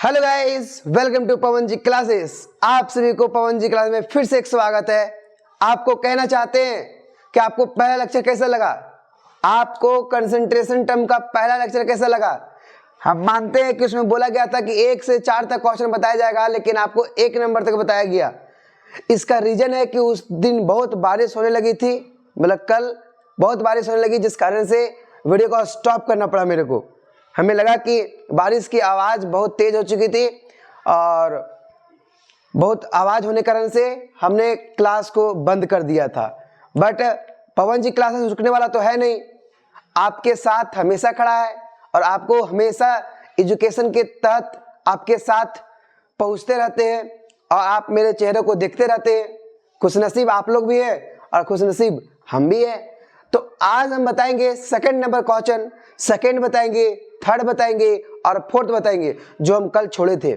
Hello guys, welcome to Pawan ji classes. आप सभी को पवन जी क्लास में फिर से एक स्वागत है। आपको कहना चाहते हैं कि आपको पहला लेक्चर कैसा लगा, आपको कंसंट्रेशन टर्म का पहला लेक्चर कैसा लगा। हम मानते हैं कि उसमें बोला गया था कि 1 से 4 तक क्वेश्चन बताया जाएगा, लेकिन आपको 1 नंबर तक बताया गया। इसका रीजन है कि उस दिन बहुत बारिश होने लगी थी, मतलब कल बहुत बारिश होने लगी, जिस कारण से वीडियो को स्टॉप करना पड़ा मेरे को। हमें लगा कि बारिश की आवाज़ बहुत तेज हो चुकी थी और बहुत आवाज़ होने कारण से हमने क्लास को बंद कर दिया था। बट पवन जी क्लासेस रुकने वाला तो है नहीं, आपके साथ हमेशा खड़ा है और आपको हमेशा एजुकेशन के तहत आपके साथ पहुंचते रहते हैं और आप मेरे चेहरे को देखते रहते हैं। खुशनसीब आप लोग भी हैं और खुशनसीब हम भी हैं। तो आज हम बताएंगे सेकंड नंबर क्वेश्चन, सेकंड बताएंगे, थर्ड बताएंगे और फोर्थ बताएंगे जो हम कल छोड़े थे।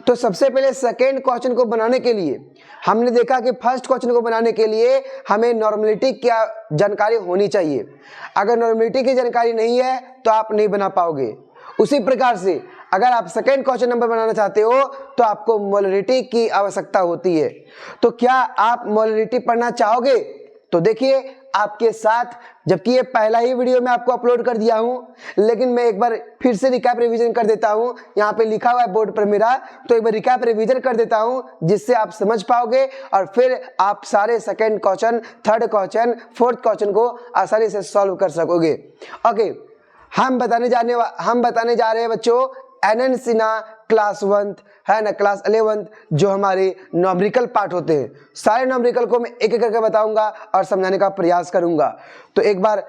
तो सबसे पहले सेकंड क्वेश्चन को बनाने के लिए हमने देखा कि फर्स्ट क्वेश्चन को बनाने के लिए हमें नॉर्मलिटी की जानकारी होनी चाहिए। अगर नॉर्मलिटी की जानकारी नहीं है तो आप नहीं बना पाओगे। उसी प्रकार से अगर आप सेकंड क्वेश्चन नंबर बनाना चाहते हो तो आपको मोलरिटी की आवश्यकता होती है। तो क्या आप मोलरिटी पढ़ना चाहोगे? तो देखिए आपके साथ, जबकि ये पहला ही वीडियो मैं आपको अपलोड कर दिया हूं, लेकिन मैं एक बार फिर से रिकैप रिवीजन कर देता हूं। यहाँ पे लिखा हुआ है बोर्ड पर मेरा, तो एक बार रिकैप रिवीजन कर देता हूं जिससे आप समझ पाओगे और फिर आप सारे second question, third question, fourth question को आसानी से सॉल्व कर सकोगे। ओके, हम बताने जा रहे हैं बच्चों एनएन सिन्हा क्लास 1 है ना, क्लास 11 जो हमारे न्यूमेरिकल पार्ट होते हैं। सारे न्यूमेरिकल को मैं एक एक करके बताऊंगा और समझाने का प्रयास करूंगा। तो एक बार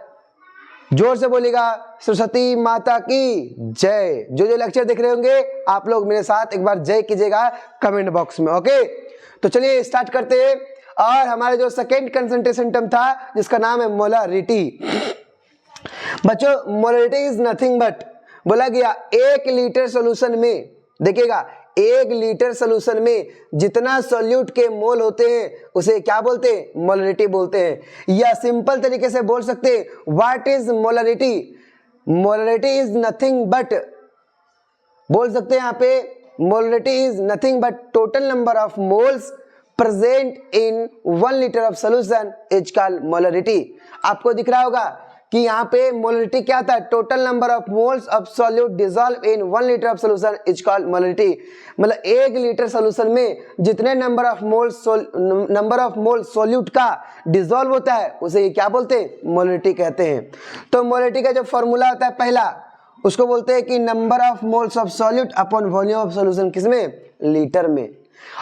जोर से बोलिएगा सरस्वती माता की जय। जो लेक्चर देख रहे होंगे आप लोग मेरे साथ एक बार जय कीजिएगा कमेंट बॉक्स में। ओके, तो चलिए स्टार्ट करते हैं। और हमारे जो सेकेंड कंसंट्रेशन टर्म था जिसका नाम है मोलरिटी। बच्चों मोलरिटी इज नथिंग बट, बोला गया 1 लीटर सोल्यूशन में, देखिएगा 1 लीटर सोल्यूशन में जितना सोल्यूट के मोल होते हैं उसे क्या बोलते हैं? मोलरिटी बोलते हैं। या सिंपल तरीके से बोल सकते हैं what is molarity? Molarity is nothing but, बोल सकते हैं यहाँ पे molarity is nothing but total number of moles present in 1 litre of solution is called molarity. आपको दिख रहा होगा कि यहाँ पे मोलरिटी क्या था? Total number of moles of solute dissolve in 1 litre of solution is called molarity. मतलब 1 लीटर सॉल्यूशन में जितने नंबर ऑफ मोल सॉल्यूट का डिसॉल्व होता है उसे क्या बोलते हैं? मोलरिटी कहते हैं। तो मोलरिटी का जो फॉर्मूला होता है पहला, उसको बोलते हैं कि number of moles of solute upon volume of solution, किसमें? लीटर में।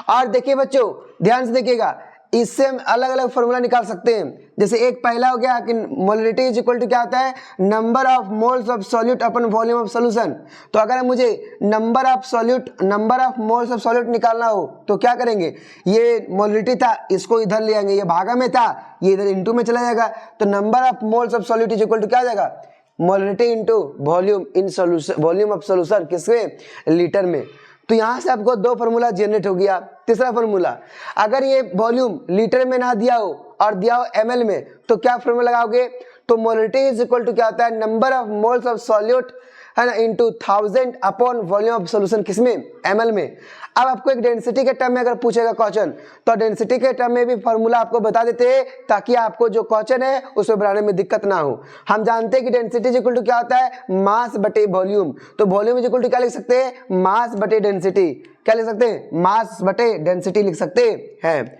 और देखिए बच्चों ध्यान से देखिएगा, इससे हम अलग अलग फॉर्मूला निकाल सकते हैं। जैसे एक पहला हो गया कि मोलरिटी इज इक्वल टू क्या होता है? Number of moles of solute upon volume of solution. तो अगर मुझे number of moles of solute निकालना हो तो क्या करेंगे? ये मोलरिटी था, इसको इधर ले आएंगे, ये भागा में था, ये इधर इंटू में चला जाएगा। तो number of moles of solute is equal to क्या आ जाएगा? Molarity into volume in solution, volume of solution किसमें? लीटर में। तो यहां से आपको 2 फॉर्मूला जनरेट हो गया। तीसरा फॉर्मूला, अगर ये वॉल्यूम लीटर में ना दिया हो और दिया हो ml में तो क्या फॉर्मूला लगाओगे? तो मोलरिटी इज इक्वल टू क्या होता है? Number of moles of solute है ना into 1000 upon volume of solution, किसमें? ml में। अब आपको एक डेंसिटी के टर्म में अगर पूछेगा क्वेश्चन तो डेंसिटी के टर्म में भी फॉर्मूला आपको बता देते हैं ताकि आपको जो क्वेश्चन है उसमें बनाने में दिक्कत ना हो। हम जानते हैं कि डेंसिटी इज इक्वल टू क्या होता है? मास बटे वॉल्यूम। तो वॉल्यूम इज इक्वल टू क्या लिख सकते हैं? मास बटे डेंसिटी। क्या लिख सकते हैं? मास बटे डेंसिटी लिख सकते हैं।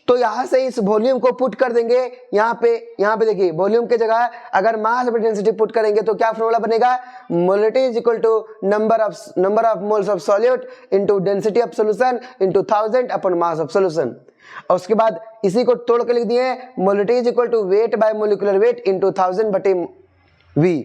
तो यहां से इस वॉल्यूम को पुट कर देंगे यहाँ पे देखिए वॉल्यूम के जगह अगर मास बटे डेंसिटी पुट करेंगे तो क्या फॉर्मूला बनेगा? Molarity is equal to number of moles of solute into density of solution into 1000 upon mass of solution. और उसके बाद इसी को तोड़ के लिख दिए molarity is equal to weight by molecular weight into 1000 बटे वी,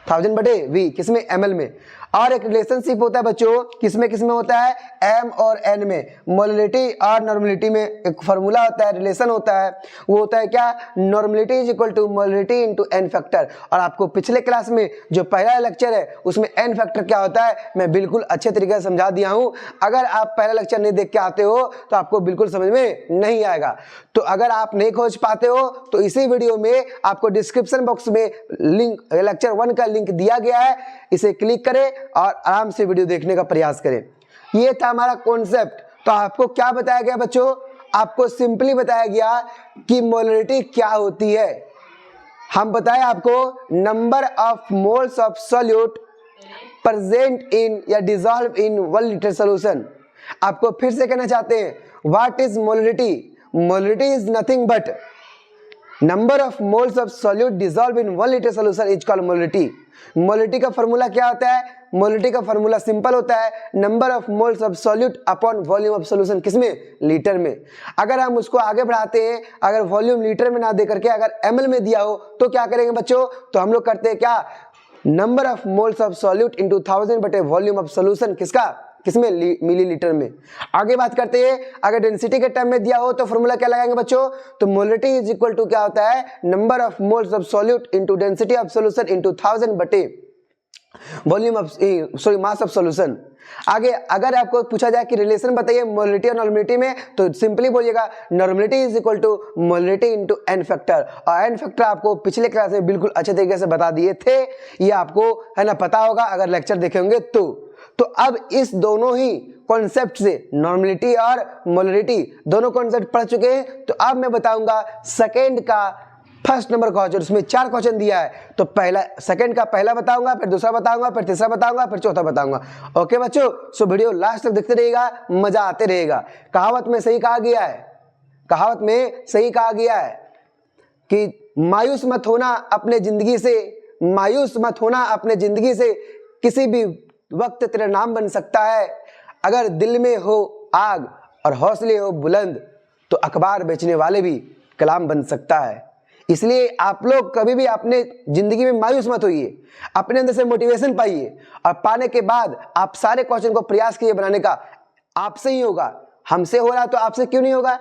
1000 बटे वी, किसमें? ml में। और एक रिलेशनशिप होता है बच्चों, किसमें होता है? m और n में। मोलरिटी और नॉर्मलिटी में एक फॉर्मूला होता है, रिलेशन होता है, वो होता है क्या? Normality is equal to molarity into n factor. और आपको पिछले क्लास में जो पहला लेक्चर है उसमें n फैक्टर क्या होता है मैं बिल्कुल अच्छे तरीके से समझा दिया हूं। अगर आप पहला लेक्चर नहीं देख के आते हो तो आपको बिल्कुल समझ में नहीं आएगा। तो अगर आप नहीं खोज पाते हो तो इसी वीडियो में आपको डिस्क्रिप्शन बॉक्स में लिंक, लेक्चर 1 का लिंक दिया गया है, इसे क्लिक करें और आराम से वीडियो देखने का प्रयास करें। ये था हमारा कॉन्सेप्ट। तो आपको क्या बताया गया बच्चों? आपको सिंपली बताया गया कि मोलरिटी क्या होती है। हम बताए आपको number of moles of solute present in या डिसॉल्व इन 1 लीटर सॉल्यूशन। आपको फिर से कहना चाहते हैं, what is molarity? Molarity is nothing but number of moles of solute dissolve in 1 litre solution is called molarity. Molarity का formula क्या होता है? मोलरिटी का फॉर्मूला सिंपल होता है, number of moles of solute upon volume of solution. किसमें? Litre में। अगर हम उसको आगे बढ़ाते हैं, अगर वॉल्यूम लीटर में ना दे करके अगर ml में दिया हो तो क्या करेंगे बच्चों? तो हम लोग करते हैं क्या, number of moles of solute into 1000 बटे वॉल्यूम ऑफ सॉल्यूशन। किसका? किसमें? मिलीलीटर में। आगे बात करते हैं, अगर डेंसिटी के टर्म में दिया हो तो फॉर्मूला क्या लगाएंगे बच्चों? तो मोलरिटी इज इक्वल टू क्या होता है, number of moles of solute into density of solution into 1000 बटे volume of mass of solution. आगे अगर आपको पूछा जाए कि रिलेशन बताइए मोलरिटी और नॉर्मलिटी में, तो सिंपली बोलिएगा normality is equal to molarity into n factor. और एन फैक्टर आपको पिछले क्लास में बिल्कुल अच्छे तरीके से बता दिए थे, ये आपको है ना पता होगा अगर लेक्चर देखे होंगे तो अब इस दोनों ही कॉन्सेप्ट से नॉर्मलिटी और मोलरिटी दोनों कॉन्सेप्ट पढ़ चुके हैं। तो अब मैं बताऊंगा सेकेंड का फर्स्ट नंबर क्वेश्चन। उसमें 4 क्वेश्चन दिया है, तो सेकंड का पहला बताऊंगा, फिर दूसरा बताऊंगा, फिर तीसरा बताऊंगा, फिर चौथा बताऊंगा। ओके बच्चों, सो वीडियो लास्ट तक देखते रहिएगा, मजा आते रहेगा। कहावत में सही कहा गया है, कहावत में सही कहा गया है कि मायूस मत होना अपने जिंदगी से, मायूस मत होना अपने जिंदगी से, किसी भी वक्त तेरा नाम बन सकता है। अगर दिल में हो आग और हौसले हो बुलंद, तो अखबार बेचने वाले भी कलाम बन सकता है। इसलिए आप लोग कभी भी अपने जिंदगी में मायूस मत होइए, अपने अंदर से मोटिवेशन पाइए और पाने के बाद आप सारे क्वेश्चन को प्रयास कीजिए बनाने का। आपसे ही होगा, हमसे हो रहा तो आपसे क्यों नहीं होगा?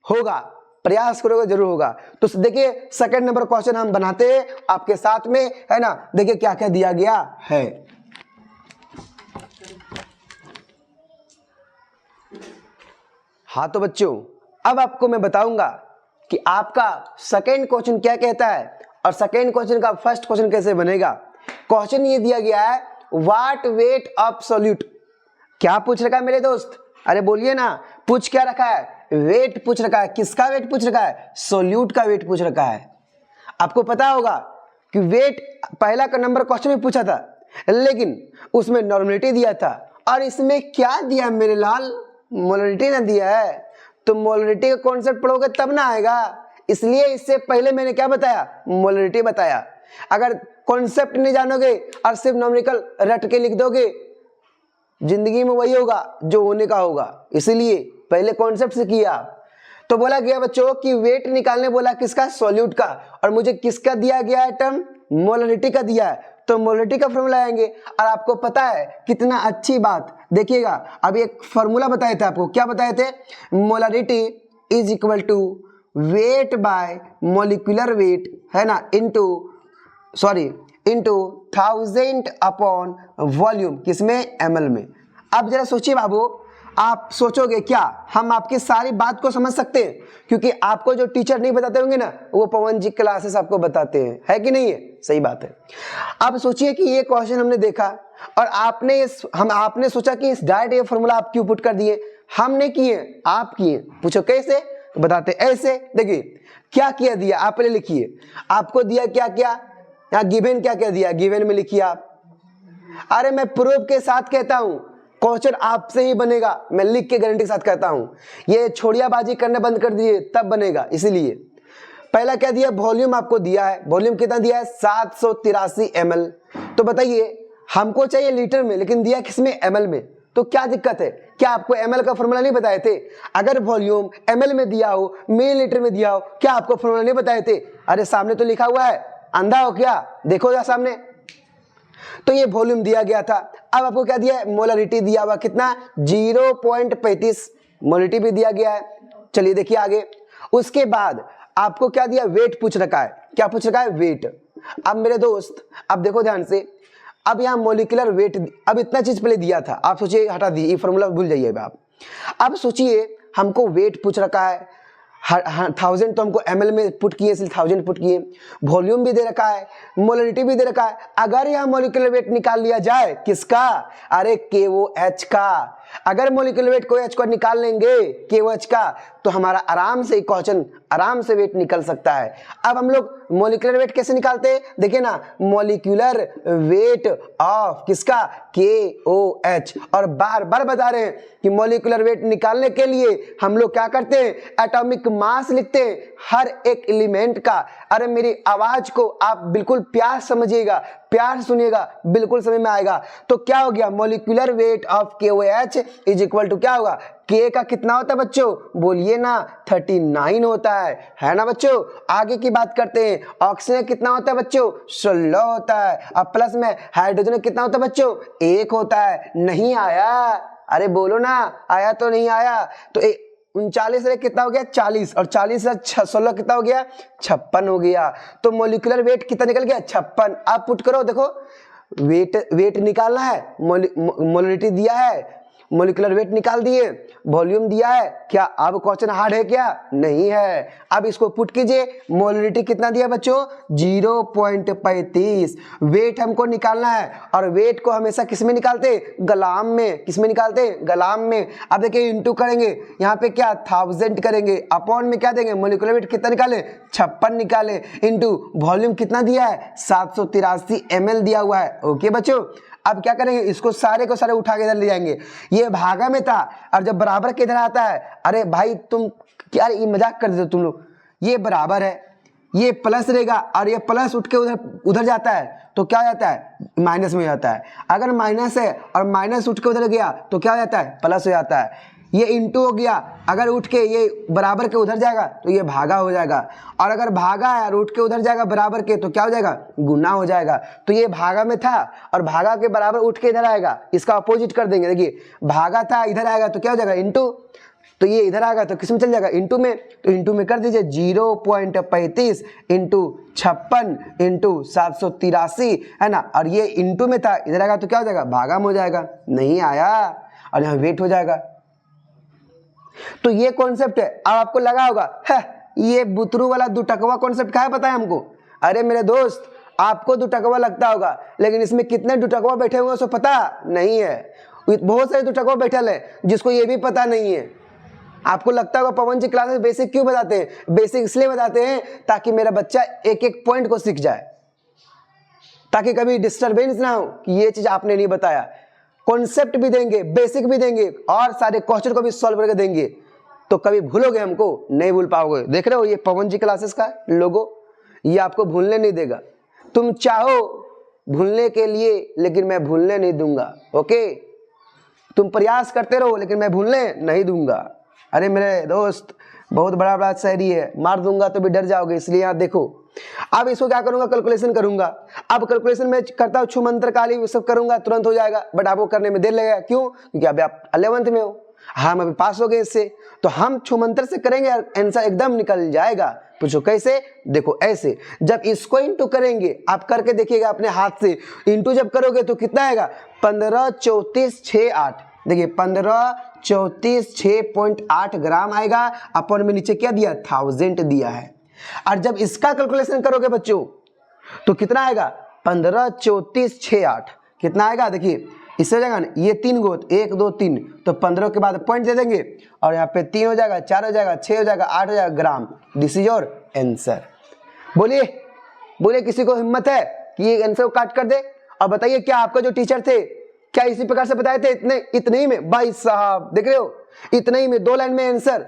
होगा, प्रयास करोगे जरूर होगा। तो देखिए सेकंड नंबर क्वेश्चन हम बनाते हैं आपके साथ में, है ना। देखिए क्या क्या दिया गया है। हाँ तो बच्चों, अब आपको मैं बताऊंगा कि आपका सेकेंड क्वेश्चन क्या कहता है और सेकेंड क्वेश्चन का फर्स्ट क्वेश्चन कैसे बनेगा। क्वेश्चन ये दिया गया है, व्हाट वेट ऑफ सॉल्यूट। क्या पूछ रखा है मेरे दोस्त? अरे बोलिए ना, पूछ क्या रखा है? वेट पूछ रखा है। किसका वेट पूछ रखा है? सॉल्यूट का वेट पूछ रखा है। आपको पता होगा कि वेट पहला का नंबर क्वेश्चन में पूछा था, लेकिन उसमें नॉर्मलिटी दिया था, और इसमें क्या दिया मेरे लाल? मोलरिटी ना दिया है। तो मोलरिटी का कॉन्सेप्ट पढ़ोगे तब ना आएगा, इसलिए इससे पहले मैंने क्या बताया? मोलरिटी बताया। अगर कॉन्सेप्ट नहीं जानोगे और सिर्फ न्यूमेरिकल रट के लिख दोगे, जिंदगी में वही होगा जो होने का होगा। इसीलिए पहले कॉन्सेप्ट से किया। तो बोला गया बच्चों कि वेट निकालने बोला किसका? सॉल्यूट का। और मुझे किसका दिया गया है टर्म? मोलरिटी का दिया है। तो मोलरिटी का फॉर्मूला आएंगे। और आपको पता है कितना अच्छी बात, देखिएगा अभी एक फॉर्मूला बताए थे आपको। क्या बताए थे? Molarity is equal to weight by molecular weight, है ना, इनटू 1000 अपॉन वॉल्यूम। किसमें? ml में। अब जरा सोचिए बाबू, आप सोचोगे क्या हम आपकी सारी बात को समझ सकते हैं? क्योंकि आपको जो टीचर नहीं बताते होंगे ना, वो पवन जी क्लासेस आपको बताते हैं, है कि नहीं है? सही बात है। अब सोचिए कि ये क्वेश्चन हमने देखा और आपने सोचा कि इस डायरेक्ट ये फॉर्मूला आप क्यों पुट कर दिए? हमने किए, आप किए। पूछो कैसे? तो बताते ऐसे। देखिए क्या किया दिया, आप पहले लिखिए। आपको दिया क्या क्या, यहाँ गिवन क्या क्या दिया, गिवन में लिखिए आप। अरे मैं प्रूफ के साथ कहता हूं, क्वेश्चन आपसे ही बनेगा, मैं लिख के गारंटी के साथ कहता हूं। ये छोड़ियाबाजी करने बंद कर दीजिए, तब बनेगा। इसीलिए पहला क्या दिया? वॉल्यूम आपको दिया है। वॉल्यूम कितना दिया है? 783 ml। तो बताइए हमको चाहिए लीटर में, लेकिन दिया किसमें? ml में। तो क्या दिक्कत है? क्या आपको ml का फॉर्मूला नहीं बताए थे? अगर वॉल्यूम ml में दिया हो, मिलीलीटर में दिया हो, क्या आपको फॉर्मूला नहीं बताए थे? अरे सामने तो लिखा हुआ है, अंधा हो क्या? देखो जा सामने। तो ये वॉल्यूम दिया गया था। अब आपको क्या दिया है? मोलरिटी दिया हुआ कितना? 0.35 मोलरिटी भी दिया गया है। चलिए देखिए आगे। उसके बाद आपको क्या दिया? वेट पूछ रखा है। क्या पूछ रखा है? वेट। अब मेरे दोस्त अब देखो ध्यान से, अब यहाँ मोलिकुलर वेट, अब इतना चीज पहले दिया था, आप सोचिए, हटा दिए, ये फॉर्मूला भूल जाइए आप। अब सोचिए हमको वेट पूछ रखा है, 1000 तो हमको ml में पुट किए, इसलिए 1000 पुट किए। वॉल्यूम भी दे रखा है, मोलरिटी भी दे रखा है। अगर यह मॉलिक्यूलर वेट निकाल लिया जाए किसका, अरे KOH का, अगर मॉलिक्यूलर वेट को H को निकाल लेंगे KOH का, तो हमारा आराम से क्वेश्चन, आराम से वेट निकल सकता है। अब हम लोग मॉलिक्यूलर वेट कैसे निकालते हैं, देखिए ना, मॉलिक्यूलर वेट ऑफ किसका, KOH। और बार बार बता रहे हैं कि मॉलिक्यूलर वेट निकालने के लिए हम लोग क्या करते हैं, एटॉमिक मास लिखते हैं हर एक एलिमेंट का। अरे मेरी आवाज को आप बिल्कुल प्यार समझिएगा, प्यार सुनिएगा, बिल्कुल समझ में आएगा। तो क्या हो गया, molecular weight of KOH is equal to क्या होगा, K का कितना होता है बच्चों, बोलिए ना, 39 होता है ना बच्चों। आगे की बात करते हैं, ऑक्सीजन कितना होता है बच्चों, 16 होता है। अब प्लस में हाइड्रोजन कितना होता है बच्चों, 1 होता है। नहीं आया, अरे बोलो ना, आया तो नहीं आया। तो 39 से कितना हो गया, 40, और 40 से 16 कितना हो गया, 56 हो गया। तो मॉलिक्यूलर वेट कितना निकल गया, 56। आप पुट करो, देखो वेट निकालना है, मोलरिटी दिया है, मॉलिक्यूलर वेट निकाल दिए, वॉल्यूम दिया है। क्या अब क्वेश्चन हार्ड है क्या, नहीं है। अब इसको पुट कीजिए, मोलरिटी कितना दिया बच्चों, 0.35। वेट हमको निकालना है, और वेट को हमेशा किस में निकालते, ग्राम में। किस में निकालते, ग्राम में। अब देखिए इंटू करेंगे, यहाँ पे क्या 1000 करेंगे, अपॉन में क्या देंगे, मॉलिक्यूलर वेट कितना निकाले, 56 निकाले, इंटू वॉल्यूम कितना दिया है, 783 ml दिया हुआ है। ओके बच्चों, अब क्या करेंगे, इसको सारे को सारे उठा के इधर ले जाएंगे। ये भागा में था, और जब बराबर के इधर आता है, अरे भाई तुम क्या ये मजाक कर देते तुम लोग, ये बराबर है, ये प्लस रहेगा, और ये प्लस उठ के उधर जाता है तो क्या हो जाता है, माइनस में हो जाता है। अगर माइनस है और माइनस उठ के उधर गया तो क्या हो जाता है, प्लस हो जाता है। ये इंटू हो गया, अगर उठ के ये बराबर के उधर जाएगा तो ये भागा हो जाएगा, और अगर भागा है और उठ के उधर जाएगा बराबर के तो क्या हो जाएगा, गुना हो जाएगा। तो ये भागा में था, और भागा के बराबर उठ के इधर आएगा, इसका अपोजिट कर देंगे। देखिए भागा था, इधर आएगा तो क्या हो जाएगा, इंटू, तो ये इधर आएगा तो किस में चल जाएगा, इंटू में। तो इंटू में कर दीजिए, 0.35 इंटू 56 इंटू 783 है ना, और ये इंटू में था, इधर आएगा तो क्या हो जाएगा, भागा में हो जाएगा। नहीं आया, और यहाँ वेट हो जाएगा। तो ये कॉन्सेप्ट है। अब आपको लगा होगा है, ये बुतरू वाला दुटकवा कॉन्सेप्ट क्या है, पता है हमको। अरे मेरे दोस्त, आपको दुटकवा लगता होगा, लेकिन इसमें कितने दुटकवा बैठे हुए सो पता नहीं है। बहुत सारे दुटकवा बैठल है जिसको ये भी पता नहीं है। आपको लगता होगा पवन जी क्लासेस बेसिक क्यों बताते हैं, बेसिक इसलिए बताते हैं ताकि मेरा बच्चा एक एक पॉइंट को सीख जाए, ताकि कभी डिस्टर्बेंस ना हो कि ये चीज आपने नहीं बताया। कॉन्सेप्ट भी देंगे, बेसिक भी देंगे, और सारे क्वेश्चन को भी सॉल्व करके देंगे, तो कभी भूलोगे हमको नहीं भूल पाओगे। देख रहे हो ये पवन जी क्लासेस का लोगो, ये आपको भूलने नहीं देगा। तुम चाहो भूलने के लिए, लेकिन मैं भूलने नहीं दूंगा। ओके, तुम प्रयास करते रहो, लेकिन मैं भूलने नहीं दूंगा। अरे मेरे दोस्त, बहुत बड़ा बड़ा शायरी है, मार दूंगा तो भी डर जाओगे, इसलिए यहाँ देखो। अब इसको क्या करूंगा, कैलकुलेशन करूंगा। अब कैलकुलेशन में करता हूँ, छुमंत्र काली सब करूंगा, तुरंत हो जाएगा, बट आपको करने में देर लगेगा। क्यों, क्योंकि अभी आप 11th में हो, हम अभी पास हो गए इससे, तो हम छुमंत्र से करेंगे, आंसर एकदम निकल जाएगा। पूछो कैसे, देखो ऐसे, जब इसको इंटू करेंगे, आप करके देखिएगा अपने हाथ से, इंटू जब करोगे तो कितना आएगा, 15 34 6 8। देखिए 15 34 6.8 ग्राम आएगा। अपन में नीचे क्या दिया, 1000 दिया है। और जब इसका कैलकुलेशन करोगे बच्चों तो कितना आएगा, 15 34 6 8 कितना आएगा, देखिए इससे हो जाएगा ना, ये 3 गो, 1 2 3, तो 15 के बाद पॉइंट दे देंगे, और यहाँ पे 3 हो जाएगा, 4 हो जाएगा, 6 हो जाएगा, 8 हो जाएगा gram. This is your answer. बोलिए बोलिए, किसी को हिम्मत है कि ये आंसर को काट कर दे। और बताइए, क्या आपका जो टीचर थे क्या इसी प्रकार से बताए थे, इतने ही में? भाई साहब देख रहे हो, इतने ही में 2 लाइन में आंसर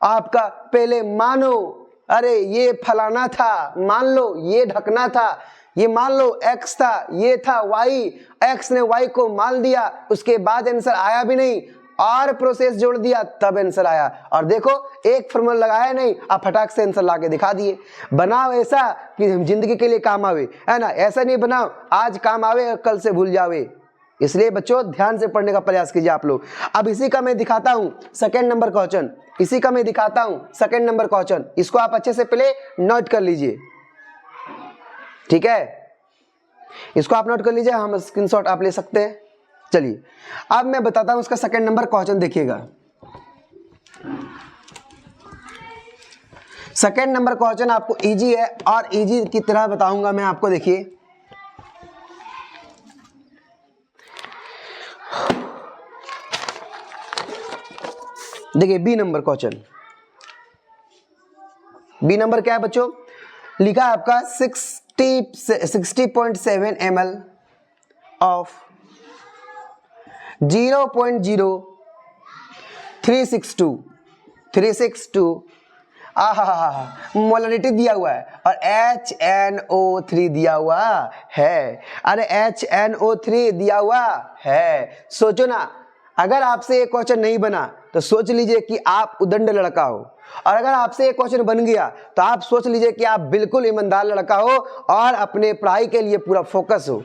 आपका। पहले मानो, अरे ये फलाना था, मान लो ये ढकना था, ये मान लो x था, ये था y, x ने y को मान दिया, उसके बाद आंसर आया भी नहीं, और प्रोसेस जोड़ दिया तब आंसर आया। और देखो एक फॉर्मूला लगाया नहीं, आप फटाक से आंसर लाके दिखा दिए। बनाओ ऐसा कि हम जिंदगी के लिए काम आवे, है ना, ऐसा नहीं बनाओ आज काम आवे और कल से भूल जावे। इसलिए बच्चों ध्यान से पढ़ने का प्रयास कीजिए आप लोग। अब इसी का मैं दिखाता हूं सेकंड नंबर क्वेश्चन, इसी का मैं दिखाता हूं सेकंड नंबर क्वेश्चन। इसको आप अच्छे से पहले नोट कर लीजिए, ठीक है, इसको आप नोट कर लीजिए, हम स्क्रीनशॉट आप ले सकते हैं। चलिए अब मैं बताता हूं उसका सेकंड नंबर क्वेश्चन, देखिएगा। सेकेंड नंबर क्वेश्चन आपको इजी है और इजी की तरह बताऊंगा मैं आपको। देखिए B number question. B number क्या है बच्चों? लिखा है आपका 60.7 ml ऑफ 0.0362 मोलरिटी दिया हुआ है और HNO3 दिया हुआ है। अरे HNO3 दिया हुआ है। सोचो ना, अगर आपसे ये क्वेश्चन नहीं बना तो सोच लीजिए कि आप उदंड लड़का हो, और अगर आपसे ये क्वेश्चन बन गया तो आप सोच लीजिए कि आप बिल्कुल ईमानदार लड़का हो और अपने पढ़ाई के लिए पूरा फोकस हो।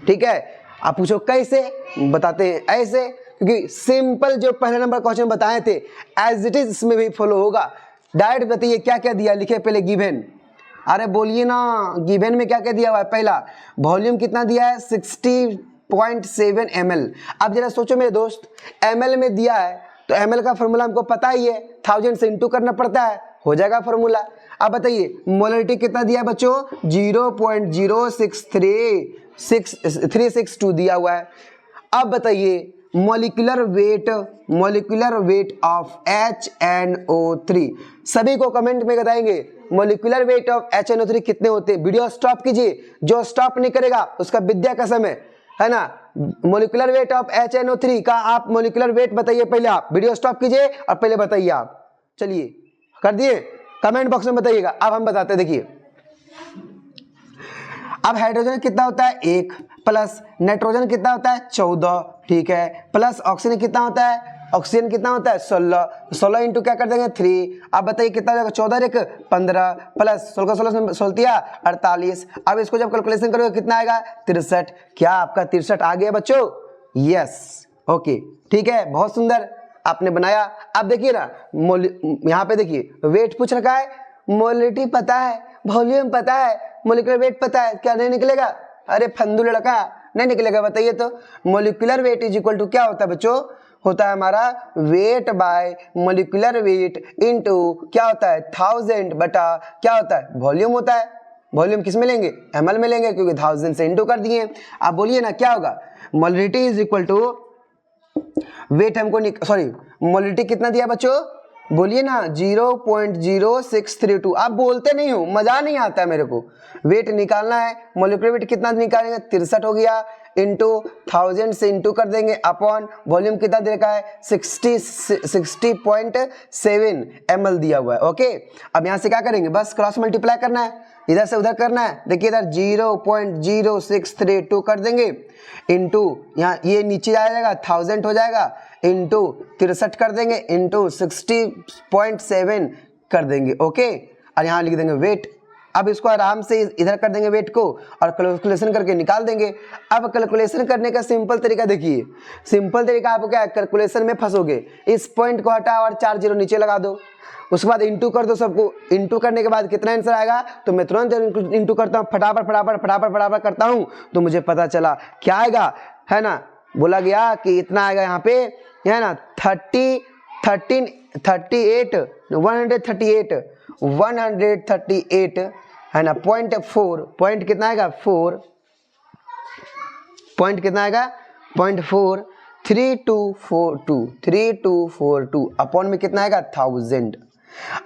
ठीक है, आप पूछो कैसे? बताते हैं ऐसे, क्योंकि सिंपल जो पहले नंबर क्वेश्चन बताए थे एज इट इज इसमें भी फॉलो होगा। डायरेक्ट बताइए क्या क्या दिया, लिखे पहले गिवन। अरे बोलिए ना, गिवन में क्या क्या दिया हुआ है? पहला वॉल्यूम कितना दिया है? 60.7 ml। अब जरा सोचो मेरे दोस्त, ml में दिया है तो ml का फॉर्मूला हमको पता ही है, 1000 से इंटू करना पड़ता है, हो जाएगा फॉर्मूला। अब बताइए मोलरिटी कितना दिया है बच्चों? 0.063662 दिया हुआ है। अब बताइए मॉलिक्यूलर वेट ऑफ HNO3। सभी को कमेंट में बताएंगे मॉलिक्यूलर वेट ऑफ HNO3 कितने होते हैं। वीडियो स्टॉप कीजिए, जो स्टॉप नहीं करेगा उसका विद्या कसम है ना। मॉलिक्यूलर वेट ऑफ HNO3 का आप मॉलिक्यूलर वेट बताइए पहले। आप वीडियो स्टॉप कीजिए और पहले बताइए आप। चलिए कर दिए, कमेंट बॉक्स में बताइएगा। अब हम बताते हैं, देखिए अब हाइड्रोजन कितना होता है? 1 प्लस नाइट्रोजन कितना होता है? 14। ठीक है, प्लस ऑक्सीजन कितना होता है? ऑक्सीजन कितना होता है? 16। 16 इंटू क्या कर देंगे? 3। अब बताइए कितना हो जाएगा? 14 1 15 प्लस 16 16 16 48। अब इसको जब कैलकुलेशन करोगे कितना आएगा? 63। क्या आपका 63 आ गया बच्चों? यस, ओके ठीक है, बहुत सुंदर आपने बनाया। अब देखिए ना, यहाँ पे देखिए वेट पूछ रखा है, मोलिटी पता है, वॉल्यूम पता है, मोलिकुलर वेट पता है, क्या नहीं निकलेगा? अरे फंदू लड़का, नहीं निकलेगा। बताइए तो molecular weight is equal to क्या होता है बच्चों? होता है हमारा weight by molecular weight into क्या होता है? 1000 बटा क्या होता है? वॉल्यूम होता है। वॉल्यूम किस में लेंगे? ml में लेंगे, क्योंकि 1000 से इंटू कर दिए। आप बोलिए ना क्या होगा? Molality is equal to weight हमको सॉरी मोलिटी कितना दिया बच्चों? बोलिए ना 0.0632। आप बोलते नहीं हो, मजा नहीं आता है मेरे को। वेट निकालना है, मोलिकुलर वेट कितना निकालेंगे? 63 हो गया, इंटू 1000 से इंटू कर देंगे अपॉन वॉल्यूम कितना दे रखा है? 60.7 ml दिया हुआ है। ओके, अब यहाँ से क्या करेंगे? बस क्रॉस मल्टीप्लाई करना है, इधर से उधर करना है। देखिए इधर 0.0632 कर देंगे, इंटू यहाँ ये नीचे आ जाएगा 1000 हो जाएगा, इंटू 63 कर देंगे, इंटू 60.7 कर देंगे। ओके, और यहाँ लिख देंगे वेट। अब इसको आराम से इधर कर देंगे वेट को और कैलकुलेशन करके निकाल देंगे। अब कैलकुलेशन करने का सिंपल तरीका देखिए, सिंपल तरीका आपको क्या है? कैलकुलेशन में फंसोगे, इस पॉइंट को हटाओ और 4 0 नीचे लगा दो, उसके बाद इंटू कर दो सबको। इंटू करने के बाद कितना आंसर आएगा? तो मैं तुरंत इंटू करता हूँ, फटाफट फटाफट फटाफट फटाफट करता हूँ, तो मुझे पता चला क्या आएगा, है ना। बोला गया कि इतना आएगा यहाँ पे, है ना 138 है ना, 0.4 पॉइंट कितना आएगा? 4 पॉइंट कितना आएगा? 0.4 3242 अपॉन में कितना आएगा? 1000।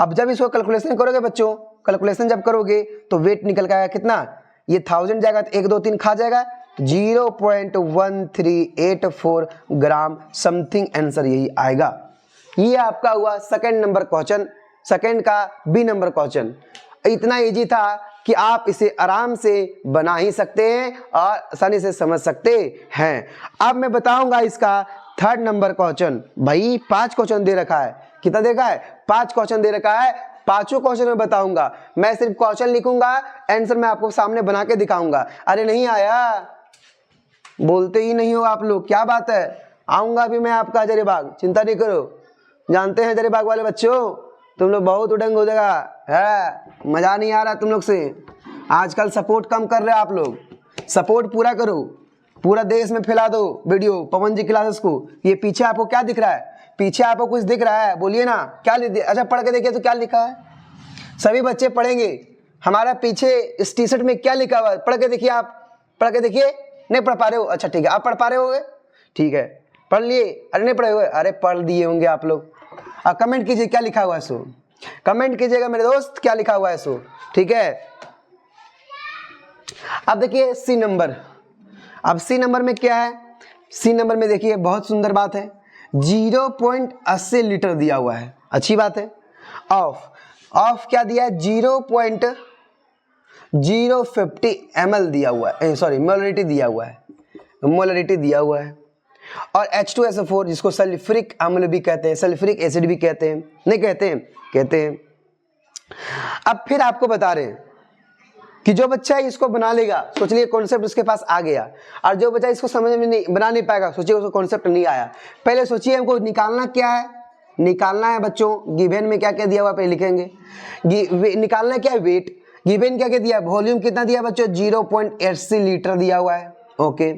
अब जब इसको कैलकुलेशन करोगे बच्चों, कैलकुलेशन जब करोगे तो वेट निकल के आएगा कितना? ये 1000 जाएगा तो 1 2 3 खा जाएगा, 0.1384 ग्राम समथिंग आंसर यही आएगा। ये आपका हुआ सेकंड नंबर क्वेश्चन, सेकंड का बी नंबर क्वेश्चन। इतना इजी था कि आप इसे आराम से बना ही सकते हैं और आसानी से समझ सकते हैं। अब मैं बताऊंगा इसका थर्ड नंबर क्वेश्चन। भाई 5 क्वेश्चन दे रखा है, कितना दे रखा है? 5 क्वेश्चन दे रखा है। 5 क्वेश्चन में बताऊंगा, मैं सिर्फ क्वेश्चन लिखूंगा, आंसर मैं आपको सामने बना के दिखाऊंगा। अरे नहीं आया, बोलते ही नहीं हो आप लोग, क्या बात है? आऊंगा भी मैं आपका हजारीबाग, चिंता नहीं करो। जानते हैं हजारीबाग वाले बच्चों, तुम लोग बहुत उड़ंग हो जाएगा है, मजा नहीं आ रहा तुम लोग से। आजकल सपोर्ट कम कर रहे हो आप लोग, सपोर्ट पूरा करो, पूरा देश में फैला दो वीडियो पवन जी क्लासेस को। ये पीछे आपको क्या दिख रहा है? पीछे आपको कुछ दिख रहा है? बोलिए ना क्या लिख दिया? अच्छा पढ़ के देखिए तो क्या लिखा है? सभी बच्चे पढ़ेंगे। हमारा पीछे इस टी शर्ट में क्या लिखा हुआ है पढ़ के देखिए, आप पढ़ के देखिए। नहीं पढ़ पा रहे हो, अच्छा ठीक है, आप पढ़ पा रहे होगे, ठीक है, पढ़ लिए। अरे नहीं पढ़े हुए, अरे पढ़ दिए होंगे आप लोग। कमेंट कीजिए क्या लिखा हुआ है सो, कमेंट कीजिएगा मेरे दोस्त क्या लिखा हुआ है सो, ठीक है। अब देखिए सी नंबर, अब सी नंबर में क्या है, सी नंबर में देखिए बहुत सुंदर बात है, 0.80 लीटर दिया हुआ है, अच्छी बात है। ऑफ क्या दिया है, 0.050 ml दिया हुआ है, सॉरी मोलरिटी दिया हुआ है, मोलरिटी दिया हुआ है। और H2SO4 जिसको सल्फ्यूरिक अम्ल भी कहते हैं, सल्फ्यूरिक एसिड भी कहते हैं, नहीं कहते हैं, कहते हैं। अब फिर आपको बता रहे हैं कि जो बच्चा इसको बना लेगा, सोच लिए कॉन्सेप्ट उसके पास आ गया, और जो बच्चा इसको समझ में नहीं बना नहीं पाएगा, सोचिए उसको कॉन्सेप्ट नहीं आया। पहले सोचिए हमको निकालना क्या है, निकालना है बच्चों गिवन में क्या क्या दिया हुआ पहले लिखेंगे। निकालना क्या है, वेट। गिवन क्या क्या दिया, वॉल्यूम कितना दिया बच्चों, 0.80 लीटर दिया हुआ है, ओके।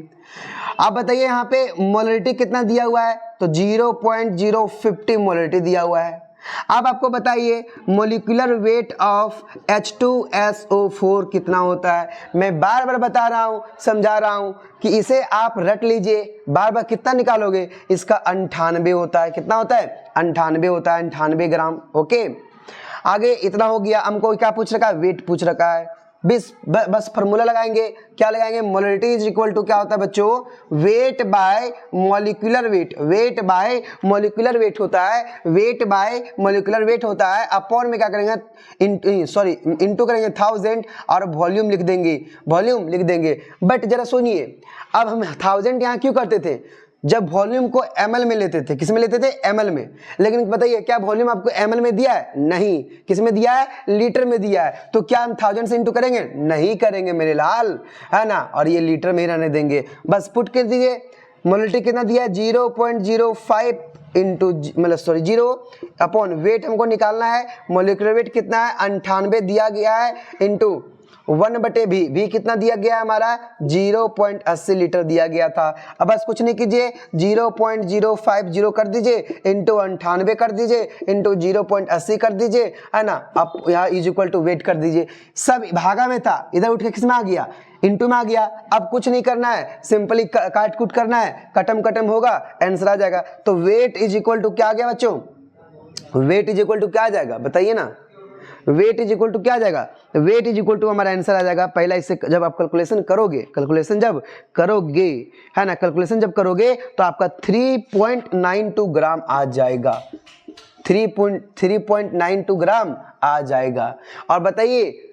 आप बताइए यहाँ पे मोलरिटी कितना दिया हुआ है, तो 0.050 मोलरिटी दिया हुआ है। अब आपको बताइए मोलिकुलर वेट ऑफ H2SO4 कितना होता है। मैं बार बार बता रहा हूँ, समझा रहा हूँ कि इसे आप रट लीजिए, बार बार कितना निकालोगे, इसका 98 होता है, कितना होता है, 98 होता है, 98 ग्राम, ओके। आगे इतना हो गया, हमको क्या पूछ रखा है, वेट पूछ रखा है। बस फॉर्मूला लगाएंगे, क्या लगाएंगे, मोलरिटी इज इक्वल टू क्या होता है बच्चों, wait by molecular wait, wait by molecular wait होता है, वेट बाय मॉलिक्यूलर वेट होता है, अपॉन में क्या करेंगे, इंटू करेंगे 1000 और वॉल्यूम लिख देंगे, वॉल्यूम लिख देंगे। बट जरा सुनिए, अब हम 1000 यहाँ क्यों करते थे, जब वॉल्यूम को ml में लेते थे, किस में लेते थे, ml में। लेकिन बताइए क्या वॉल्यूम आपको ml में दिया है, नहीं, किस में दिया है, लीटर में दिया है। तो क्या हम 1000 से इंटू करेंगे, नहीं करेंगे मेरे लाल, है ना, और ये लीटर में ही रहने देंगे। बस पुट कर दीजिए, मोलरिटी कितना दिया है, 0.05 इंटू मतलब सॉरी 0 अपॉन वेट हमको निकालना है, मोलिकुलर वेट कितना है, 98 दिया गया है, इंटू 1/v, v कितना दिया गया है हमारा, 0.80 लीटर दिया गया था। अब बस कुछ नहीं कीजिए, 0.050 कर दीजिए, इंटू 98 कर दीजिए, इंटू 0.80 कर दीजिए, है ना। अब यहाँ इज इक्वल टू वेट कर दीजिए। सब भागा में था, इधर उठ के किस में आ गया, इंटू में आ गया। अब कुछ नहीं करना है, सिंपली काट कूट करना है, कटम होगा, आंसर आ जाएगा। तो वेट इज इक्वल टू क्या आ गया बच्चों, वेट इज इक्वल टू क्या आ जाएगा, बताइए ना, वेट इज इक्वल टू क्या आ जाएगा, वेट इज इक्वल टू हमारा आंसर आ जाएगा। पहला इससे जब आप कैलकुलेशन करोगे, कैलकुलेशन जब करोगे, है ना, कैलकुलेशन जब करोगे तो आपका 3.92 ग्राम आ जाएगा, 3.92 ग्राम आ जाएगा। और बताइए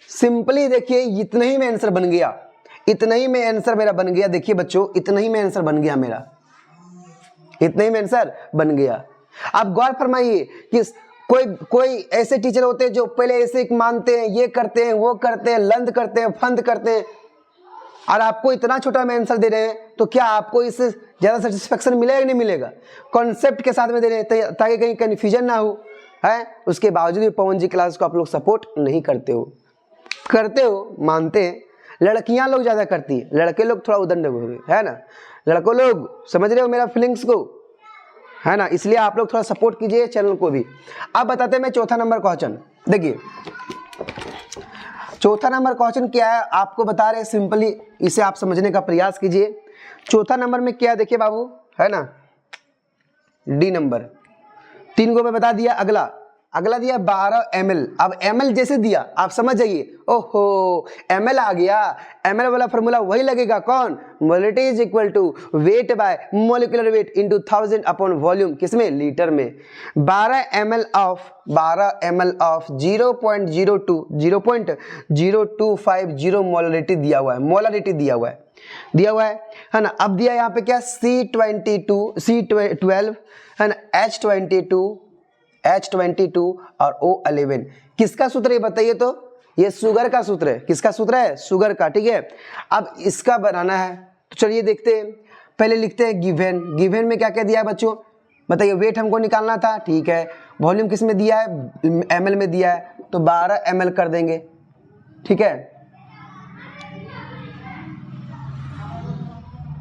सिंपली देखिए, इतना ही में आंसर बन गया, इतना ही में आंसर मेरा बन गया। देखिए बच्चों, इतना ही में आंसर बन गया मेरा, इतना ही में आंसर बन गया। आप गौर फरमाइए कि कोई ऐसे टीचर होते हैं जो पहले ऐसे मानते हैं, ये करते हैं, वो करते हैं, लंद करते हैं, फंद करते हैं, और आपको इतना छोटा में आंसर दे रहे हैं, तो क्या आपको इससे ज्यादा सेटिस्फेक्शन मिलेगा नहीं मिलेगा, कॉन्सेप्ट के साथ में दे रहे हैं ताकि कहीं कन्फ्यूजन ना हो, है। उसके बावजूद भी पवन जी क्लास को आप लोग सपोर्ट नहीं करते हो, करते हो मानते हैं, लड़कियां लोग ज्यादा करती है, लड़के लोग थोड़ा उदंड हो गए, है ना। लड़कों लोग समझ रहे हो मेरा फीलिंग्स को, है ना, इसलिए आप लोग थोड़ा सपोर्ट कीजिए चैनल को भी। अब बताते हैं मैं चौथा नंबर क्वेश्चन, देखिए चौथा नंबर क्वेश्चन क्या है, आपको बता रहे हैं, सिंपली इसे आप समझने का प्रयास कीजिए। चौथा नंबर में क्या है, देखिए बाबू, है ना, डी नंबर, 3 को मैं बता दिया। अगला दिया 12 ml। अब ml जैसे दिया आप समझ जाइए, ओहो ml आ गया, ml वाला फॉर्मूला वही लगेगा, कौन, molarity is equal to weight by molecular weight into 1000 upon volume, किसमें, लीटर में। 12 ml ऑफ 0.0250 मोलरिटी दिया हुआ है, मोलरिटी दिया हुआ है ना। अब दिया यहाँ पे क्या, C12 है ना, H22 और O11, किसका सूत्र है बताइए तो, ये शुगर का सूत्र है, किसका सूत्र है, शुगर का, ठीक है। अब इसका बनाना है, तो चलिए देखते हैं, पहले लिखते हैं गिवन में क्या क्या दिया है बच्चों, बताइए। वेट हमको निकालना था, ठीक है, वॉल्यूम किस में दिया है, ml में दिया है, तो 12 ml कर देंगे, ठीक है,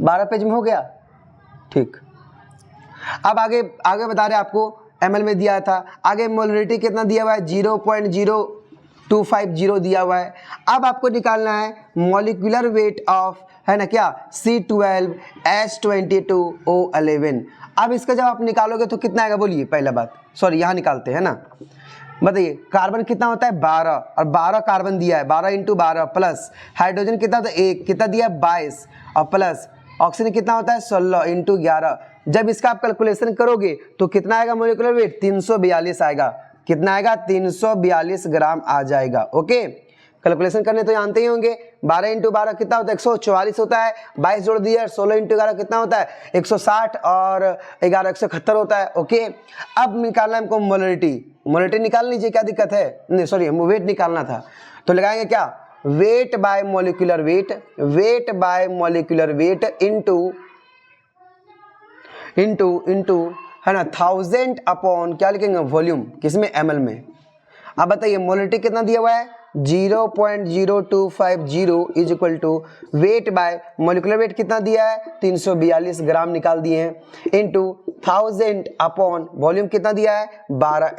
12 पेज में हो गया, ठीक। अब आगे बता रहे आपको ml में दिया था। आगे मोलरिटी कितना दिया हुआ है 0.0250 दिया हुआ है। अब आपको निकालना है मॉलिक्यूलर वेट ऑफ, है ना क्या, C12H22O11। अब इसका जब आप निकालोगे तो कितना आएगा बोलिए, पहला बात, सॉरी यहाँ निकालते हैं ना, बताइए कार्बन कितना होता है 12 और 12 कार्बन दिया है, 12 × 12 प्लस हाइड्रोजन कितना होता है 1, कितना दिया है 22 और प्लस ऑक्सीजन कितना होता है 16 × 11। जब इसका आप कैलकुलेशन करोगे तो कितना आएगा मॉलिक्यूलर वेट 342 आएगा। कितना आएगा 342 ग्राम आ जाएगा। ओके, कैलकुलेशन करने तो जानते ही होंगे। 12 × 12 कितना होता है 144 होता है, 22 जोड़ दिया, 16 × 11 कितना होता है 160 और 11 171 होता है। ओके, अब निकालना है हमको मोलरिटी। मोलरिटी निकाल लीजिए, क्या दिक्कत है, नहीं सॉरी हम वेट निकालना था, तो लगाएंगे क्या, wait by molecular wait, wait by molecular weight into है ना 1000 अपॉन क्या लिखेंगे वॉल्यूम, किसमें ml में। अब बताइए मोलरिटी कितना दिया हुआ है 0.0250 is equal to weight by molecular weight कितना दिया है 342 ग्राम निकाल दिए हैं, इनटू 1000 अपॉन वॉल्यूम कितना दिया है 12